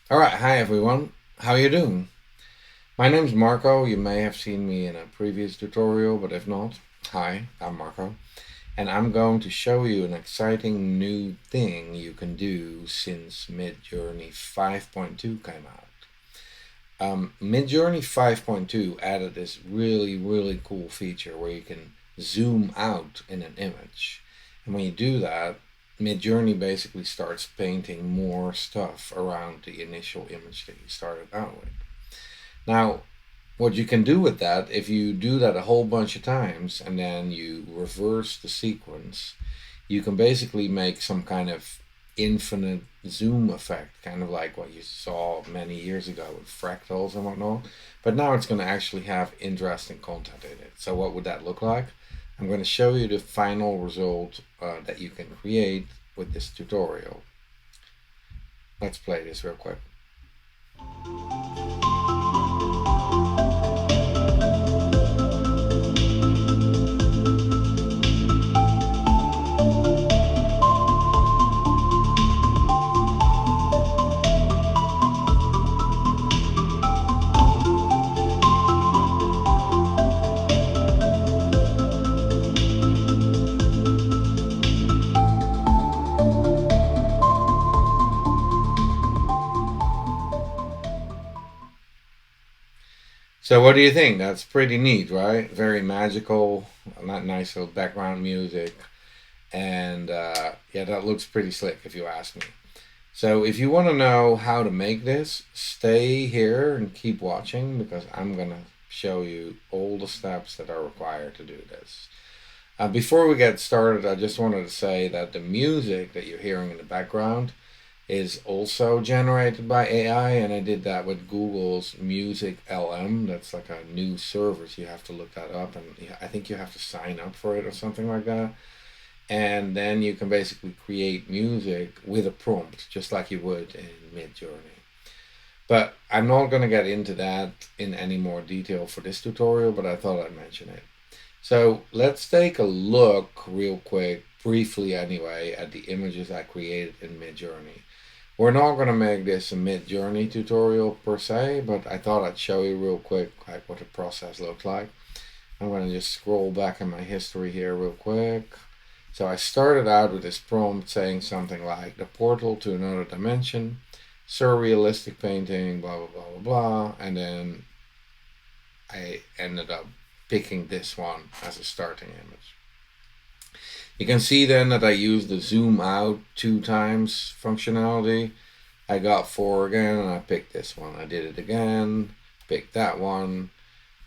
All right, hi everyone. How are you doing? My name's Marco. You may have seen me in a previous tutorial, but if not, hi, I'm Marco, and I'm going to show you an exciting new thing you can do since Midjourney 5.2 came out. Midjourney 5.2 added this really cool feature where you can zoom out in an image. And when you do that, Midjourney basically starts painting more stuff around the initial image that you started out with. Now, what you can do with that, if you do that a whole bunch of times and then you reverse the sequence, you can basically make some kind of infinite zoom effect, kind of like what you saw many years ago with fractals and whatnot. But now it's going to actually have interesting content in it. So, what would that look like? I'm going to show you the final result that you can create with this tutorial. Let's play this real quick. So what do you think? That's pretty neat, right? Very magical, not nice little background music, and yeah, that looks pretty slick if you ask me. So if you want to know how to make this, stay here and keep watching because I'm gonna show you all the steps that are required to do this. Before we get started, I just wanted to say that the music that you're hearing in the background is also generated by AI, and I did that with Google's Music LM. That's like a new service. You have to look that up, and I think you have to sign up for it or something like that. And then you can basically create music with a prompt, just like you would in Midjourney. But I'm not going to get into that in any more detail for this tutorial, but I thought I'd mention it. So let's take a look real quick, briefly anyway, at the images I created in Midjourney. We're not going to make this a Midjourney tutorial per se, but I thought I'd show you real quick like what the process looks like. I'm going to just scroll back in my history here real quick. So I started out with this prompt saying something like the portal to another dimension, surrealistic painting, blah blah blah blah blah, and then I ended up picking this one as a starting image. You can see then that I used the zoom out 2 times functionality. I got 4 again and I picked this one. I did it again, picked that one,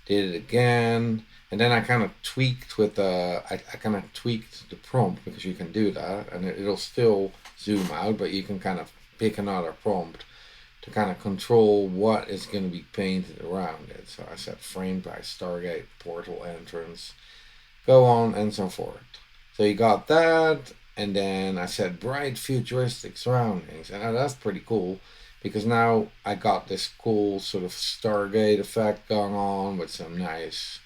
did it again, and then I kind of tweaked with I kind of tweaked the prompt because you can do that and it'll still zoom out, but you can kind of pick another prompt to kind of control what is going to be painted around it. So I set frame by Stargate, portal entrance, go on and so forth. So you got that, and then I said bright futuristic surroundings, and that's pretty cool because now I got this cool sort of Stargate effect going on with some nice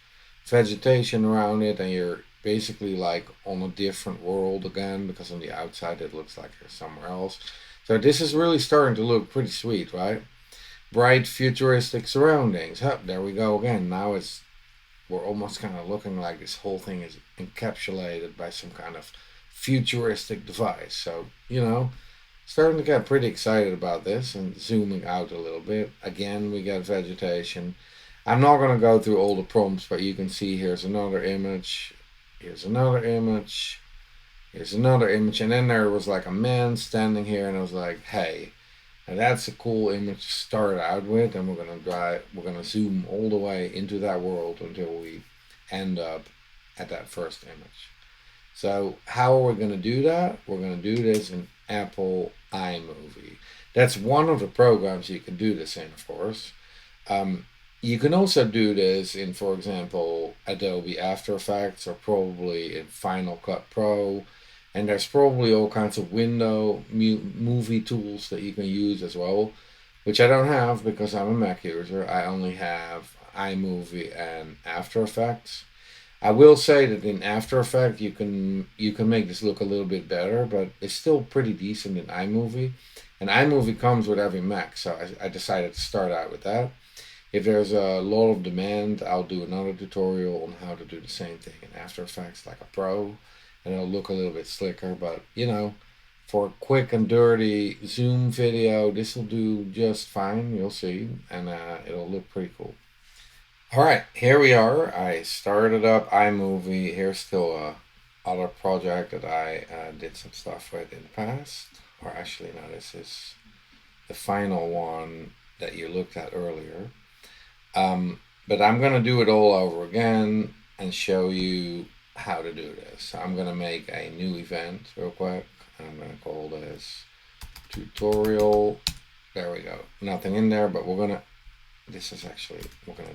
vegetation around it, and you're basically like on a different world again because on the outside it looks like you're somewhere else. So this is really starting to look pretty sweet, right? Bright futuristic surroundings. Huh, there we go again. Now it's we're almost kind of looking like this whole thing is encapsulated by some kind of futuristic device. So, starting to get pretty excited about this and zooming out a little bit. Again, we get vegetation. I'm not going to go through all the prompts, but you can see here's another image, here's another image, here's another image, and then there was like a man standing here, and I was like, hey, and that's a cool image to start out with, and we're gonna zoom all the way into that world until we end up at that first image. So how are we gonna do that? We're gonna do this in Apple iMovie. That's one of the programs you can do this in, of course. You can also do this in, for example, Adobe After Effects or probably in Final Cut Pro. And there's probably all kinds of movie tools that you can use as well, which I don't have because I'm a Mac user. I only have iMovie and After Effects. I will say that in After Effects you can make this look a little bit better, but it's still pretty decent in iMovie. And iMovie comes with every Mac, so I decided to start out with that. If there's a lot of demand, I'll do another tutorial on how to do the same thing in After Effects like a pro, and it'll look a little bit slicker. But for a quick and dirty Zoom video, this will do just fine. You'll see, and it'll look pretty cool. All right, here we are. I started up iMovie. Here's still a other project that I did some stuff with in the past. Or actually, no, this is the final one that you looked at earlier. But I'm going to do it all over again and show you how to do this. So I'm going to make a new event real quick. I'm going to call this tutorial. There we go. Nothing in there, but we're going to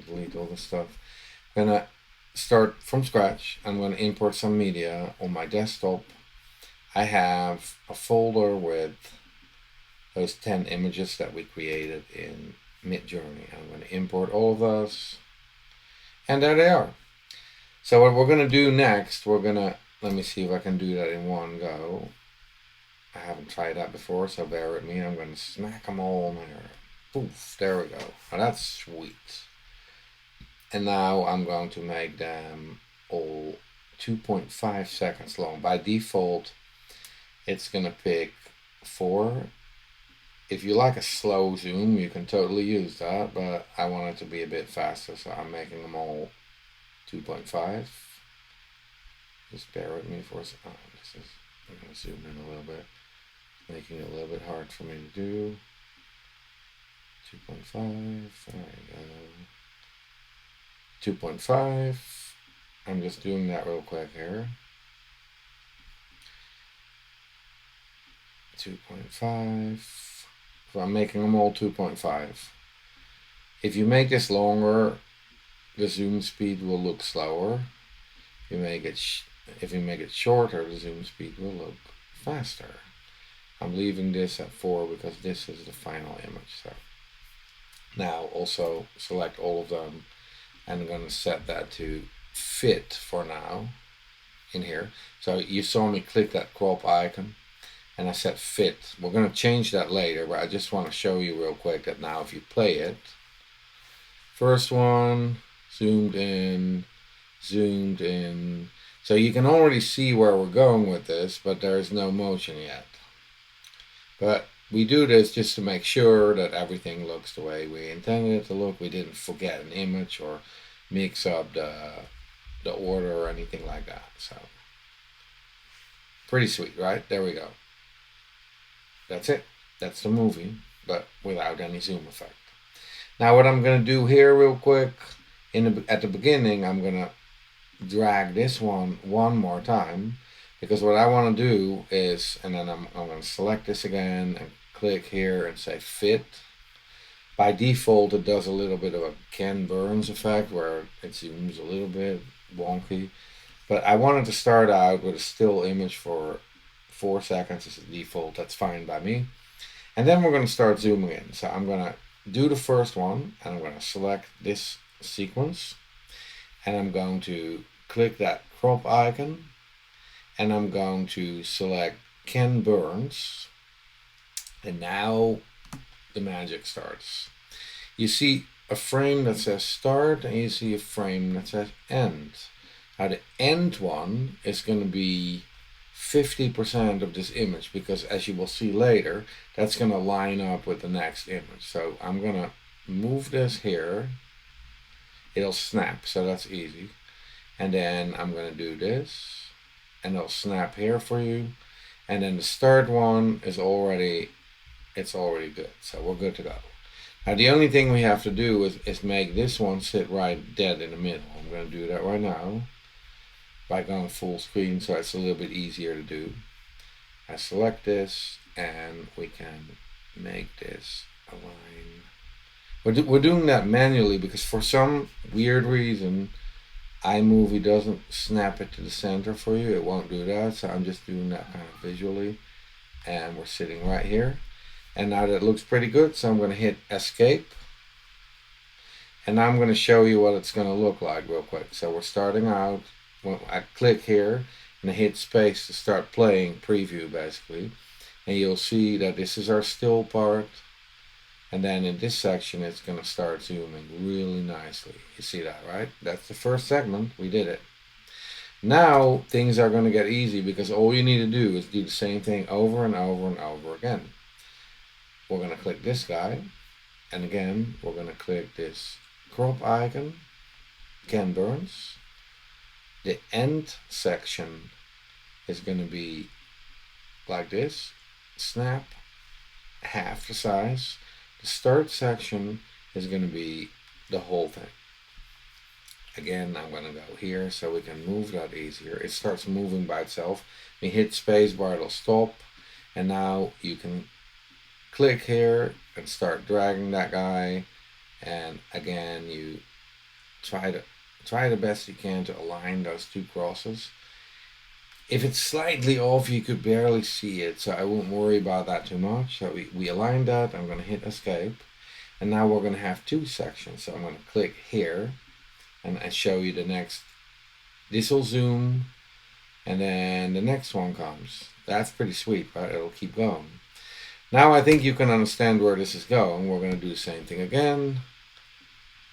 delete all this stuff. I'm going to start from scratch. I'm going to import some media on my desktop. I have a folder with those 10 images that we created in Midjourney. I'm going to import all of those, and there they are. So what we're going to do next, let me see if I can do that in one go. I haven't tried that before, so bear with me. I'm going to smack them all in there. Poof, there we go. Now that's sweet. And now I'm going to make them all 2.5 seconds long. By default, it's going to pick 4. If you like a slow zoom, you can totally use that, but I want it to be a bit faster, so I'm making them all 2.5. Just bear with me for a second. I'm going to zoom in a little bit, making it a little bit hard for me to do. 2.5, there we go. 2.5. I'm just doing that real quick here. 2.5. So I'm making them all 2.5. If you make this longer, the zoom speed will look slower. If you make it shorter, the zoom speed will look faster. I'm leaving this at 4 because this is the final image. So now also select all of them, and I'm going to set that to fit for now in here. So you saw me click that crop icon, and I said fit. We're going to change that later, but I just want to show you real quick that now if you play it, first one, zoomed in. So you can already see where we're going with this, but there's no motion yet. But we do this just to make sure that everything looks the way we intended it to look. We didn't forget an image or mix up the order or anything like that. So pretty sweet, right? There we go. That's it. That's the movie, but without any zoom effect. Now what I'm going to do here real quick, at the beginning, I'm going to drag this one more time, because what I want to do is, and then I'm going to select this again and click here and say fit. By default, it does a little bit of a Ken Burns effect where it zooms a little bit wonky, but I wanted to start out with a still image for 4 seconds as a default. That's fine by me. And then we're going to start zooming in. So I'm going to do the first one, and I'm going to select this sequence, and I'm going to click that crop icon, and I'm going to select Ken Burns, and now the magic starts. You see a frame that says start, and you see a frame that says end. Now the end one is going to be 50% of this image, because as you will see later, that's going to line up with the next image. So I'm going to move this here. It'll snap, so that's easy. And then I'm going to do this, and it'll snap here for you. And then the start one is already good, so we're good to go. Now the only thing we have to do is make this one sit right dead in the middle. I'm going to do that right now by going full screen, so it's a little bit easier to do. I select this, and we can make this align. We're doing that manually because for some weird reason iMovie doesn't snap it to the center for you. It won't do that, so I'm just doing that kind of visually, and we're sitting right here. And now that looks pretty good, so I'm going to hit escape, and I'm going to show you what it's going to look like real quick. So we're starting out. When I click here and I hit space to start playing preview basically, and you'll see that this is our still part, and then in this section it's going to start zooming really nicely. You see that, right? That's the first segment. We did it. Now things are going to get easy because all you need to do is do the same thing over and over and over again. We're going to click this guy, and again we're going to click this crop icon, Ken Burns. The end section is going to be like this, snap, half the size. The start section is going to be the whole thing. Again, I'm going to go here so we can move that easier. It starts moving by itself. We hit spacebar, it'll stop, and now you can click here and start dragging that guy, and again you try the best you can to align those two crosses. If it's slightly off, you could barely see it, so I won't worry about that too much. So we aligned that. I'm going to hit escape, and now we're going to have two sections. So I'm going to click here, and I show you the next. This will zoom, and then the next one comes. That's pretty sweet, right? It'll keep going. Now I think you can understand where this is going. We're going to do the same thing again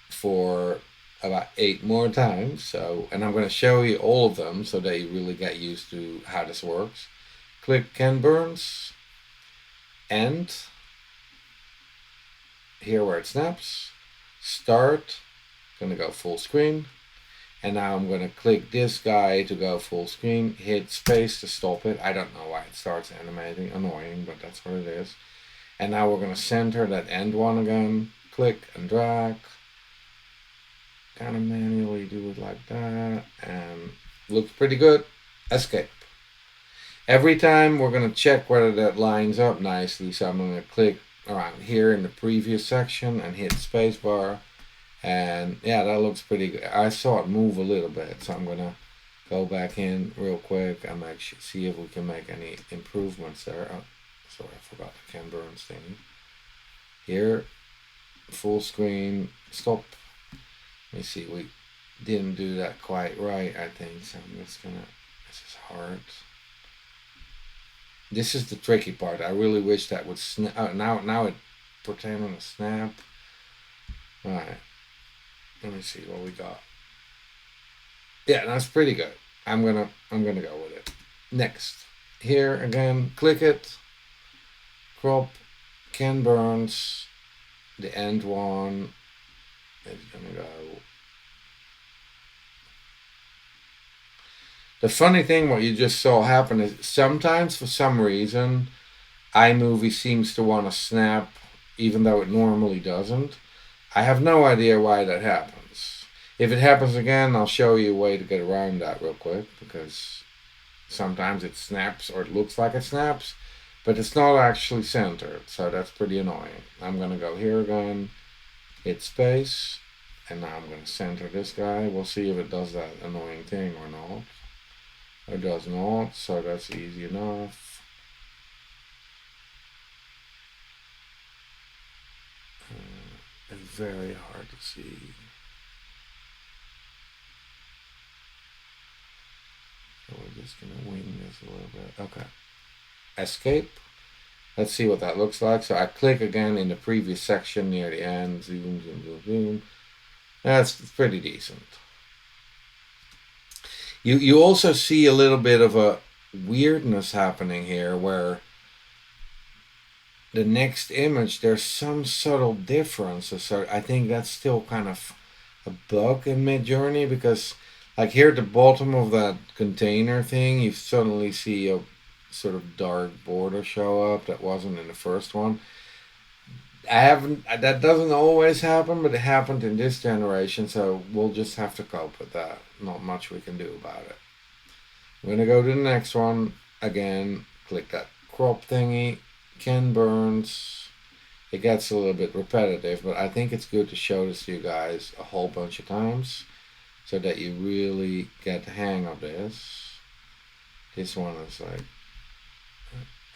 for about 8 more times. So, and I'm going to show you all of them so that you really get used to how this works. Click Ken Burns, and here where it snaps, start, going to go full screen, and now I'm going to click this guy to go full screen, hit space to stop it. I don't know why it starts animating, annoying, but that's what it is. And now we're going to center that end one again, click and drag, kind of manually do it like that, and looks pretty good. Escape. Every time we're going to check whether that lines up nicely, so I'm going to click around here in the previous section and hit spacebar, and yeah, that looks pretty good. I saw it move a little bit, so I'm going to go back in real quick and see if we can make any improvements there. Oh, sorry, I forgot the Ken Burns thing. Here, full screen, stop. Let me see, we didn't do that quite right, I think, so I'm just gonna, this is hard. This is the tricky part. I really wish that would snap. Oh, now it pretending to snap. Alright, let me see what we got. Yeah, that's pretty good. I'm gonna go with it. Next, here again, click it, crop, Ken Burns, the end one. It's gonna go. The funny thing, what you just saw happen is sometimes, for some reason, iMovie seems to want to snap, even though it normally doesn't. I have no idea why that happens. If it happens again, I'll show you a way to get around that real quick, because sometimes it snaps or it looks like it snaps, but it's not actually centered, so that's pretty annoying. I'm gonna go here again, hit space, and now I'm going to center this guy. We'll see if it does that annoying thing or not. It does not, so that's easy enough. It's very hard to see. So we're just going to wing this a little bit. Okay. Escape. Let's see what that looks like. So I click again in the previous section near the end. Zoom, zoom, zoom, zoom. That's pretty decent. You also see a little bit of a weirdness happening here where the next image, there's some subtle differences. So I think that's still kind of a bug in Midjourney, because like here at the bottom of that container thing, you suddenly see a sort of dark border show up that wasn't in the first one. That doesn't always happen, but it happened in this generation, so we'll just have to cope with that. Not much we can do about it. I'm gonna go to the next one. Again, click that crop thingy, Ken Burns. It gets a little bit repetitive, but I think it's good to show this to you guys a whole bunch of times so that you really get the hang of this. This one is like,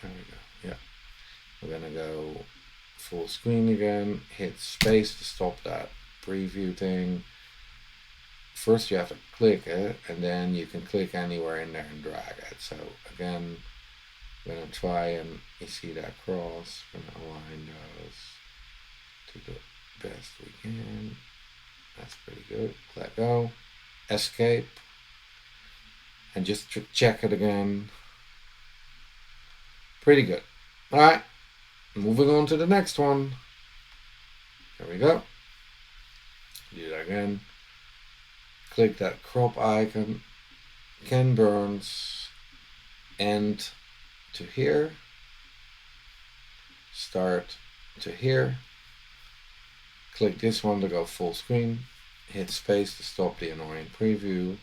there we go, yeah. We're gonna go full screen again, hit space to stop that preview thing. First you have to click it, and then you can click anywhere in there and drag it. So again, We're gonna try and you see that cross. We're gonna align those to the best we can. That's pretty good. Let go. Escape. And just check it again. Pretty good. Alright, moving on to the next one. There we go. Do that again. Click that crop icon. Ken Burns. End to here. Start to here. Click this one to go full screen. Hit space to stop the annoying preview.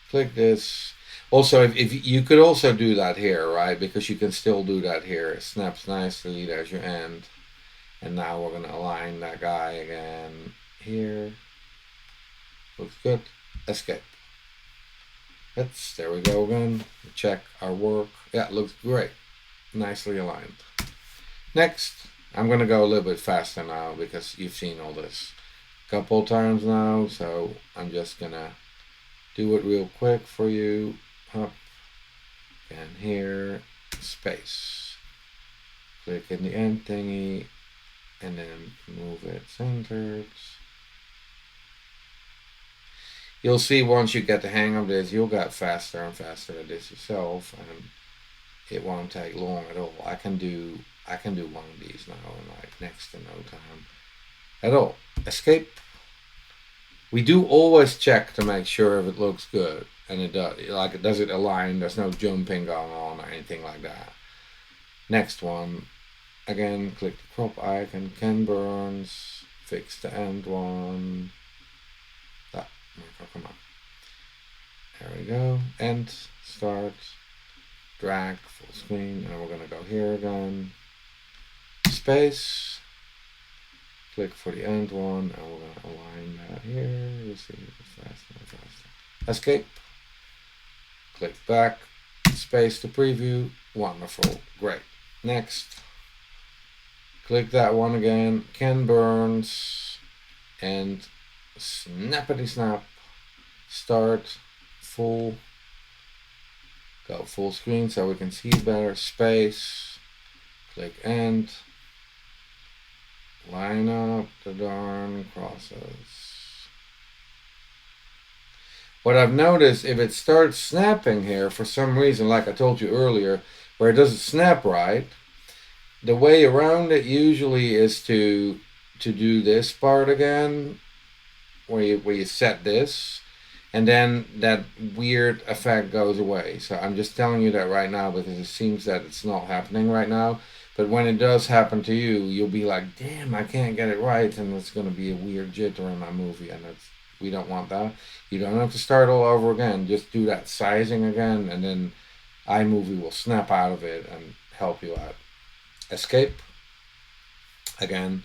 Click this. Also, if you could also do that here, right? Because you can still do that here. It snaps nicely. There's your end. And now we're going to align that guy again here. Looks good. Escape. There we go again. Check our work. Yeah, it looks great. Nicely aligned. Next, I'm going to go a little bit faster now because you've seen all this a couple times now. So I'm just going to do it real quick for you. Up and here, space. Click in the end thingy and then move it centered. You'll see once you get the hang of this, you'll get faster and faster at this yourself, and it won't take long at all. I can do one of these now in like next to no time at all. Escape. We do always check to make sure if it looks good, and it does. Like, does it align? There's no jumping going on or anything like that. Next one. Again, click the crop icon. Ken Burns. Fix the end one. Come on. There we go. End. Start. Drag. Full screen. And we're going to go here again. Space. Click for the end one. And we're going to align that here. You see it faster and faster. Escape. Click back. Space to preview. Wonderful. Great. Next. Click that one again. Ken Burns. And snappity snap. Start. Full. Go full screen so we can see better. Space. Click end. Line up the darn crosses. What I've noticed, if it starts snapping here for some reason, like I told you earlier, where it doesn't snap right, the way around it usually is to do this part again, where you set this, and then that weird effect goes away. So I'm just telling you that right now because it seems that it's not happening right now. But when it does happen to you, you'll be like, damn, I can't get it right, and it's going to be a weird jitter in my movie, and we don't want that. You don't have to start all over again. Just do that sizing again, and then iMovie will snap out of it and help you out. Escape. Again,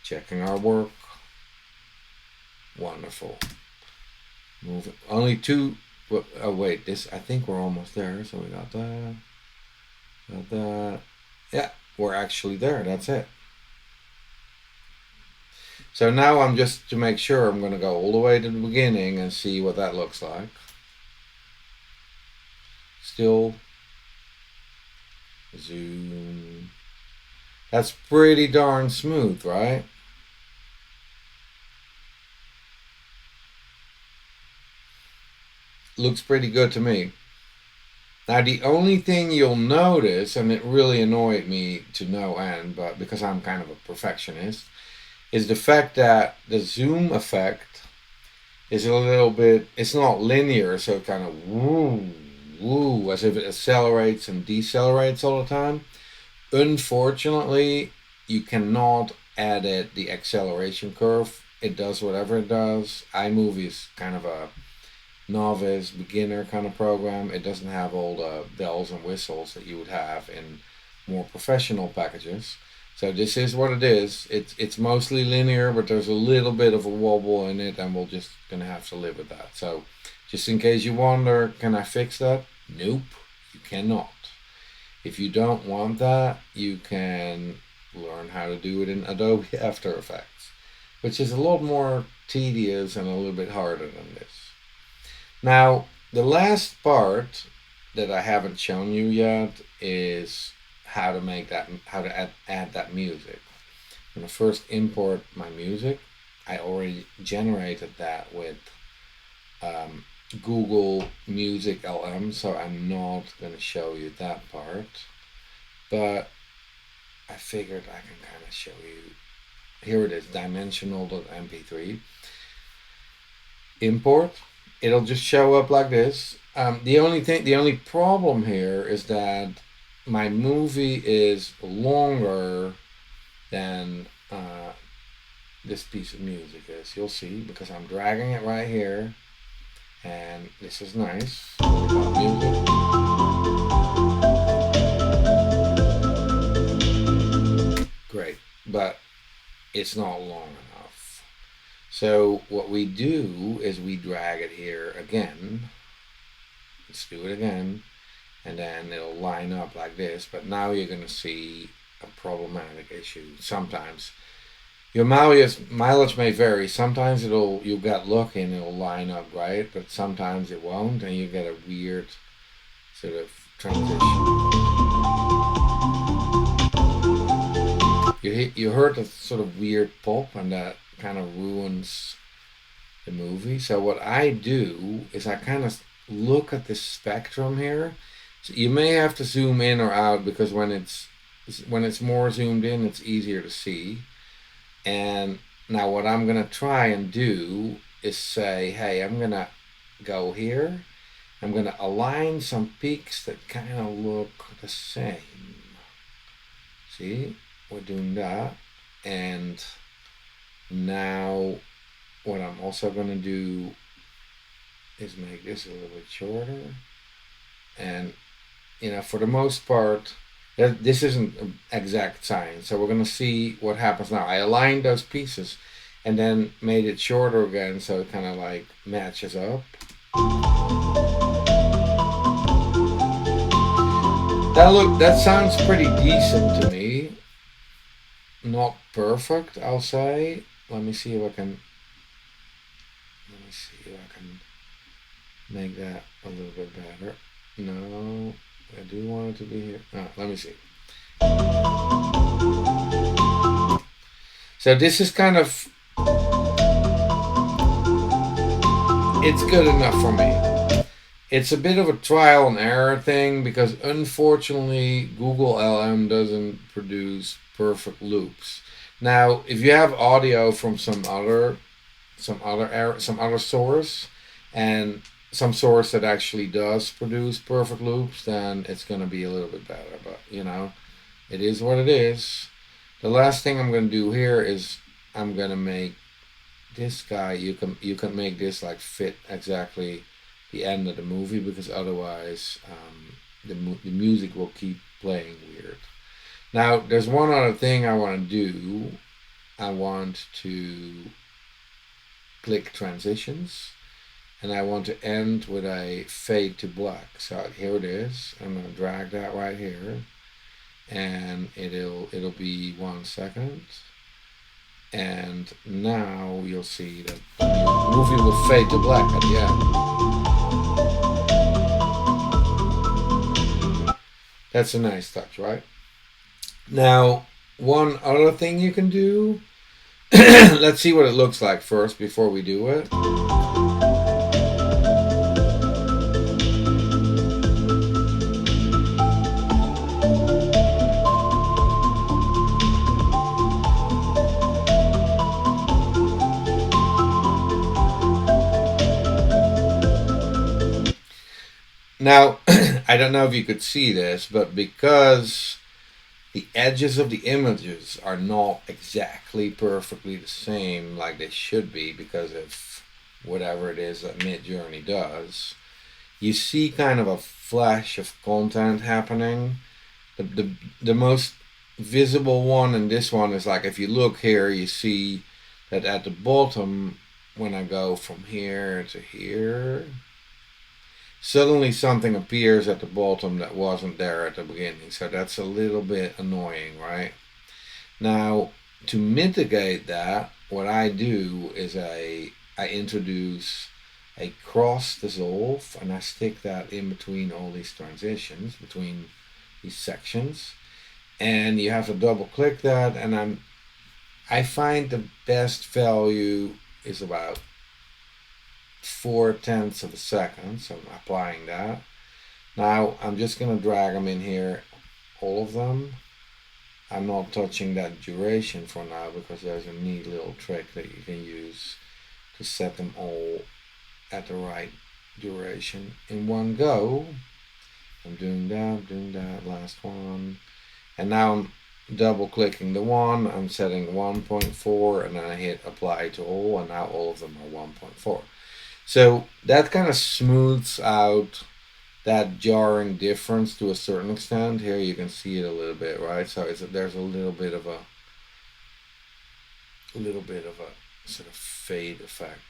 checking our work. Wonderful. Move it. Only two. Oh wait, this. I think we're almost there. So we got that. Got that. Yeah, we're actually there. That's it. So now I'm just to make sure I'm going to go all the way to the beginning and see what that looks like. Still. Zoom. That's pretty darn smooth, right? Looks pretty good to me. Now the only thing you'll notice, and it really annoyed me to no end, but because I'm kind of a perfectionist, is the fact that the zoom effect is a little bit, it's not linear, so it kind of woo, woo, as if it accelerates and decelerates all the time. Unfortunately, you cannot edit the acceleration curve. It does whatever it does. iMovie is kind of a novice, beginner kind of program. It doesn't have all the bells and whistles that you would have in more professional packages. So this is what it is. It's mostly linear, but there's a little bit of a wobble in it, and we're just gonna have to live with that. So just in case you wonder, can I fix that? Nope, you cannot. If you don't want that, you can learn how to do it in Adobe After Effects, which is a lot more tedious and a little bit harder than this. Now, the last part that I haven't shown you yet is how to make that, how to add that music. When I first import my music, I already generated that with um, Google Music LM, so I'm not going to show you that part. But I figured I can kind of show you. Here it is, dimensional.mp3. Import. It'll just show up like this. The only problem here is that my movie is longer than this piece of music is. You'll see because I'm dragging it right here, and this is nice. Music. Great, but it's not long enough. So what we do is we drag it here again. Let's do it again, and then it'll line up like this. But now you're going to see a problematic issue. Sometimes your mileage may vary. Sometimes you'll get lucky and it'll line up right, but sometimes it won't, and you get a weird sort of transition. You heard a sort of weird pop, and that kind of ruins the movie. So what I do is I kind of look at this spectrum here. So you may have to zoom in or out because when it's more zoomed in, it's easier to see. And now what I'm gonna try and do is say, hey, I'm gonna go here. I'm gonna align some peaks that kind of look the same. See? We're doing that, and now what I'm also going to do is make this a little bit shorter, and for the most part this isn't exact science, so we're going to see what happens now. I aligned those pieces and then made it shorter again so it kind of like matches up. That sounds pretty decent to me. Not perfect, I'll say. Let me see if I can make that a little bit better. No, I do want it to be here. Let me see. So this is kind of, it's good enough for me. It's a bit of a trial and error thing because unfortunately Google LM doesn't produce perfect loops. Now, if you have audio from some other source, and some source that actually does produce perfect loops, then it's going to be a little bit better. But it is what it is. The last thing I'm going to do here is I'm going to make this guy. You can make this like fit exactly the end of the movie, because otherwise the music will keep playing weird. Now, there's one other thing I want to do. I want to click transitions, and I want to end with a fade to black. So here it is. I'm going to drag that right here, and it'll be 1 second. And now you'll see that the movie will fade to black at the end. That's a nice touch, right? Now, one other thing you can do, let's see what it looks like first before we do it. Now, I don't know if you could see this, but because the edges of the images are not exactly perfectly the same like they should be because of whatever it is that Midjourney does, you see kind of a flash of content happening. The most visible one in this one is like, if you look here, you see that at the bottom, when I go from here to here, suddenly something appears at the bottom that wasn't there at the beginning. So that's a little bit annoying, right? Now, to mitigate that, what I do is I introduce a cross dissolve, and I stick that in between all these transitions, between these sections, and you have to double click that. And I find the best value is about 4/10 of a second. So I'm applying that. Now I'm just gonna drag them in here, all of them. I'm not touching that duration for now because there's a neat little trick that you can use to set them all at the right duration in one go. I'm doing that, last one. And now I'm double clicking the one, I'm setting 1.4, and then I hit apply to all, and now all of them are 1.4. So that kind of smooths out that jarring difference to a certain extent. Here you can see it a little bit, right? So there's a little bit of a sort of fade effect.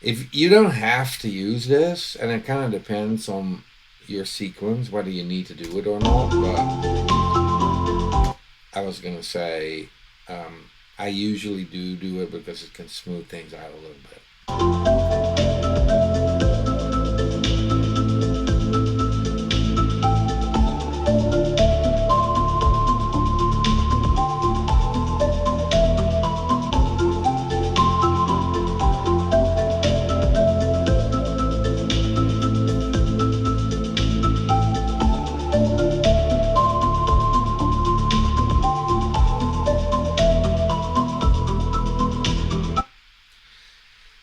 If you don't have to use this, and it kind of depends on your sequence whether you need to do it or not, but I was gonna say I usually do it because it can smooth things out a little bit.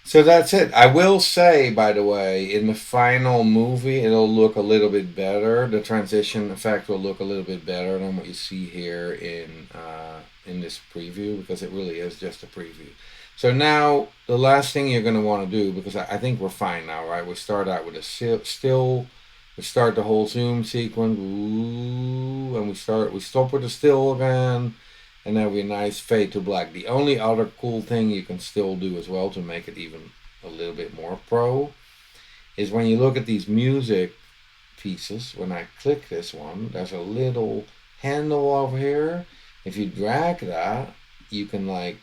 So that's it. I will say, by the way, in the final movie, it'll look a little bit better. The transition effect will look a little bit better than what you see here in this preview, because it really is just a preview. So now the last thing you're going to want to do, because I think we're fine now, right? We start out with a still. We start the whole zoom sequence, ooh, and we stop with the still again, and then we nice fade to black. The only other cool thing you can still do as well to make it even a little bit more pro is when you look at these music pieces, when I click this one, there's a little handle over here. If you drag that, you can like,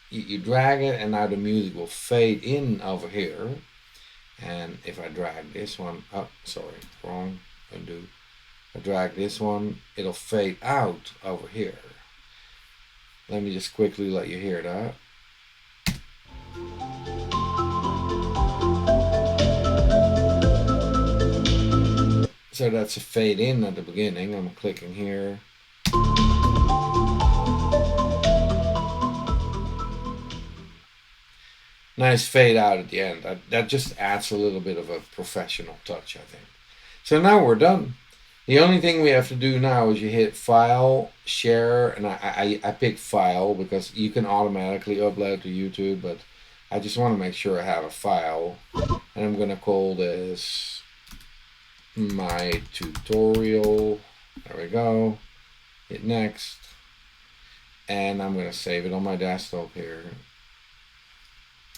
you drag it and now the music will fade in over here. And if I drag this one up, sorry, wrong, undo. I drag this one, it'll fade out over here. Let me just quickly let you hear that. So that's a fade in at the beginning. I'm clicking here. Nice fade out at the end. That just adds a little bit of a professional touch, I think. So now we're done. The only thing we have to do now is you hit File, Share, and I pick File because you can automatically upload to YouTube, but I just want to make sure I have a file. And I'm going to call this my tutorial. There we go. Hit Next. And I'm going to save it on my desktop here.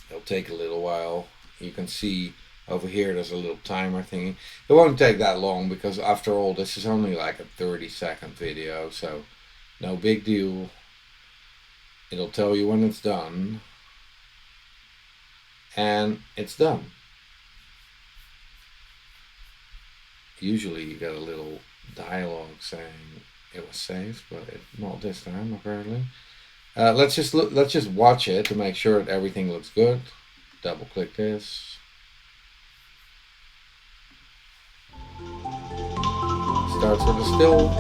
It'll take a little while. You can see over here there's a little timer thingy. It won't take that long because after all this is only like a 30-second video, so no big deal. It'll tell you when it's done. And it's done. Usually you get a little dialogue saying it was saved, but not this time apparently. Let's just watch it to make sure that everything looks good. Double click this. Starts with a still.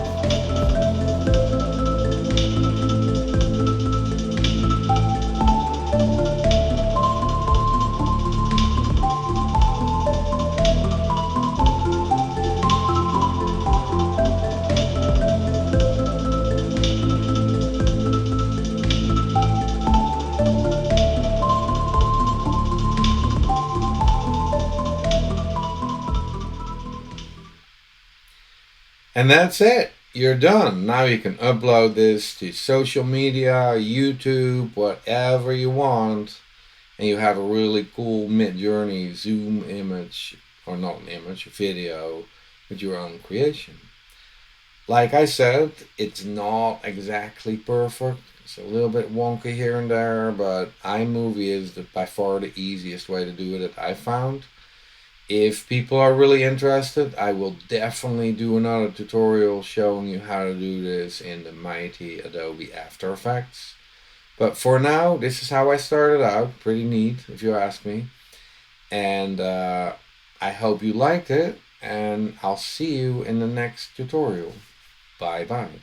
And that's it. You're done. Now you can upload this to social media, YouTube, whatever you want. And you have a really cool Midjourney zoom image, or not an image, a video with your own creation. Like I said, it's not exactly perfect. It's a little bit wonky here and there, but iMovie is by far the easiest way to do it that I found. If people are really interested, I will definitely do another tutorial showing you how to do this in the mighty Adobe After Effects. But for now, this is how I started out. Pretty neat, if you ask me. And I hope you liked it, and I'll see you in the next tutorial. Bye bye.